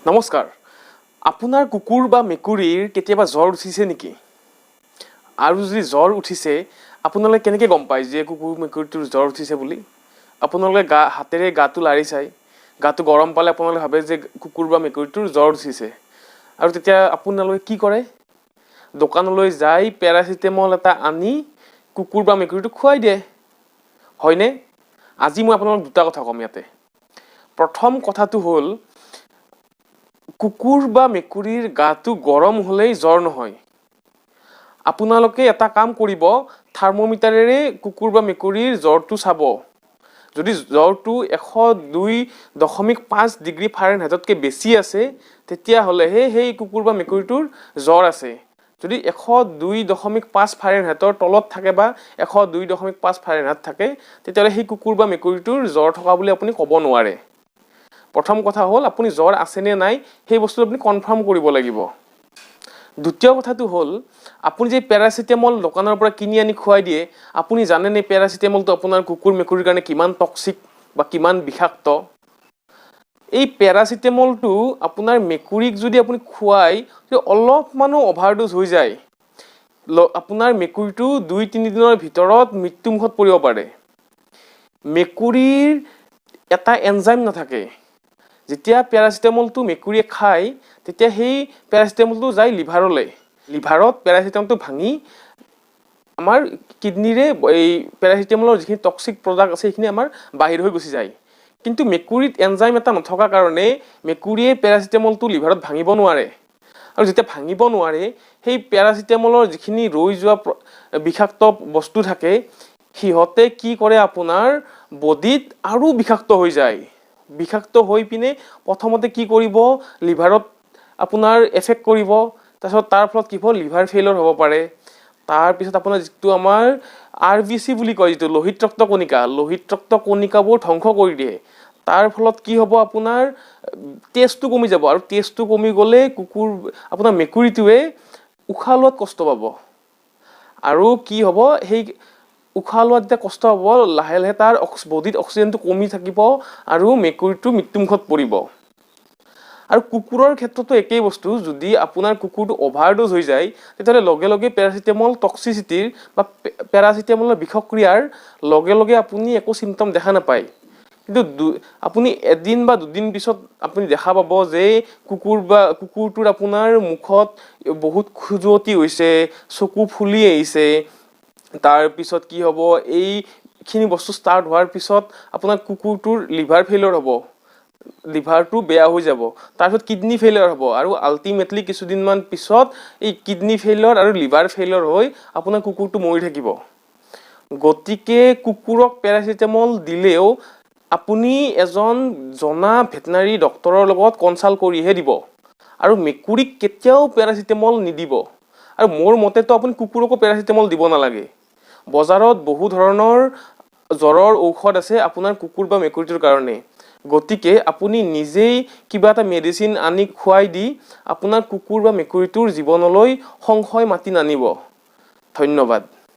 নমস্কাৰ। আপোনাৰ কুকুৰ বা মেকুৰীৰ কেতিয়াবা জ্বৰ উঠিছে নেকি? আৰু যদি জ্বৰ উঠিছে, আপোনালোকে কেনেকৈ গম পায় যে কুকুৰ মেকুৰীটোৰ জ্বৰ উঠিছে বুলি? আপোনালোকে হাতেৰে গাটো লাৰি চায়। গাটো গৰম পালে আপোনালোকে ভাবে যে কুকুৰ বা মেকুৰীটোৰ জ্বৰ উঠিছে। আৰু তেতিয়া আপোনালোকে কি কৰে? দোকানলৈ যাই পেৰাচিটামল এটা আনি কুকুৰ বা মেকুৰীটোক খুৱাই দিয়ে, হয়নে? আজি মই আপোনালোকক দুটা কথা ক'ম ইয়াতে। প্ৰথম কথাটো হ'ল, কুকুৰ বা মেকুৰীৰ গাটো গৰম হ'লেই জ্বৰ নহয়। আপোনালোকে এটা কাম কৰিব, থাৰ্মোমিটাৰেৰে কুকুৰ বা মেকুৰীৰ জ্বৰটো চাব। যদি জ্বৰটো 102.5 ডিগ্ৰী ফাৰেনহাইটতকৈ বেছি আছে, তেতিয়াহ'লেহে সেই কুকুৰ বা মেকুৰীটোৰ জ্বৰ আছে। যদি 102.5 ফাৰেনহাইটৰ তলত থাকে বা 102.5 ফাৰেনহাইট থাকে, তেতিয়াহ'লে সেই কুকুৰ বা মেকুৰীটোৰ জ্বৰ থকা বুলি আপুনি ক'ব নোৱাৰে। প্ৰথম কথা হ'ল, আপুনি জ্বৰ আছেনে নাই সেই বস্তুটো আপুনি কনফাৰ্ম কৰিব লাগিব। দ্বিতীয় কথাটো হ'ল, আপুনি যে পেৰাচিটামল দোকানৰ পৰা কিনি আনি খুৱাই দিয়ে, আপুনি জানেনে পেৰাচিটামলটো আপোনাৰ কুকুৰ মেকুৰীৰ কাৰণে কিমান টক্সিক বা কিমান বিষাক্ত? এই পেৰাচিটামলটো আপোনাৰ মেকুৰীক যদি আপুনি খুৱাই অলপমানো অভাৰড'জ হৈ যায়, আপোনাৰ মেকুৰীটো 2-3 দিনৰ ভিতৰত মৃত্যুমুখত পৰিব পাৰে। মেকুৰীৰ এটা এনজাইম নাথাকে। যেতিয়া পেৰাচিটামলটো মেকুৰীয়ে খায়, তেতিয়া সেই পেৰাচিটামলটো যায় লিভাৰলৈ। লিভাৰত পেৰাচিটামলটো ভাঙি আমাৰ কিডনীৰে এই পেৰাচিটামলৰ যিখিনি টক্সিক প্ৰডাক্ট আছে সেইখিনি আমাৰ বাহিৰ হৈ গুচি যায়। কিন্তু মেকুৰীত এনজাইম এটা নথকাৰ কাৰণে মেকুৰীয়ে পেৰাচিটামলটো লিভাৰত ভাঙিব নোৱাৰে। আৰু যেতিয়া ভাঙিব নোৱাৰে, সেই পেৰাচিটামলৰ যিখিনি ৰৈ যোৱা বিষাক্ত বস্তু থাকে, সিহঁতে কি কৰে, আপোনাৰ বডিত আৰু বিষাক্ত হৈ যায়। বিষাক্ত হৈ পিনে প্ৰথমতে কি কৰিব, লিভাৰত আপোনাৰ এফেক্ট কৰিব। তাৰপিছত তাৰ ফলত কি হ'ব, লিভাৰ ফেইলৰ হ'ব পাৰে। তাৰপিছত আপোনাৰ যিটো আমাৰ RBC বুলি কয়, যিটো লোহিত ৰক্ত কণিকা, লোহিত ৰক্ত কণিকাবোৰ ধ্বংস কৰি দিয়ে। তাৰ ফলত কি হ'ব, আপোনাৰ তেজটো কমি যাব। আৰু তেজটো কমি গ'লে আপোনাৰ মেকুৰীটোৱে উশাহ লোৱাত কষ্ট পাব। আৰু কি হ'ব, সেই উশাহ লোৱাত যেতিয়া কষ্ট হ'ব, লাহে লাহে তাৰ বডিত অক্সিজেনটো কমি থাকিব আৰু মেকুৰীটো মৃত্যুমুখত পৰিব। আৰু কুকুৰৰ ক্ষেত্ৰতো একেই বস্তু। যদি আপোনাৰ কুকুৰটো অভাৰড'জ হৈ যায়, তেতিয়াহ'লে লগে লগে পেৰাচিটামল টক্সিচিটিৰ বা পেৰাচিটামলৰ বিষক্ৰিয়াৰ লগে লগে আপুনি একো চিমটম দেখা নাপায়। কিন্তু আপুনি এদিন বা দুদিন পিছত আপুনি দেখা পাব যে কুকুৰটোৰ আপোনাৰ মুখত বহুত খজুৱতি হৈছে, চকু ফুলি আহিছে। তাৰপিছত কি হ'ব, এইখিনি বস্তু ষ্টাৰ্ট হোৱাৰ পিছত আপোনাৰ কুকুৰটোৰ লিভাৰ ফেইলিয়ৰ হ'ব, লিভাৰটো বেয়া হৈ যাব। তাৰপিছত কিডনী ফেইলিয়ৰ হ'ব, আৰু আল্টিমেটলি কিছুদিনমান পিছত এই কিডনী ফেইলিয়ৰ আৰু লিভাৰ ফেইলিয়ৰ হৈ আপোনাৰ কুকুৰটো মৰি থাকিব। গতিকে কুকুৰক পেৰাচিটামল দিলেও আপুনি এজন জনা ভেটেনাৰী ডক্তৰৰ লগত কনচাল্ট কৰিহে দিব। আৰু মেকুৰীক কেতিয়াও পেৰাচিটামল নিদিব। আৰু মোৰ মতেতো আপুনি কুকুৰকো পেৰাচিটামল দিব নালাগে। বজাৰত বহু ধৰণৰ জ্বৰৰ ঔষধ আছে আপোনাৰ কুকুৰ বা মেকুৰীটোৰ কাৰণে। গতিকে আপুনি নিজেই কিবা এটা মেডিচিন আনি খুৱাই দি আপোনাৰ কুকুৰ বা মেকুৰীটোৰ জীৱনলৈ সংশয় মাতি নানিব। ধন্যবাদ।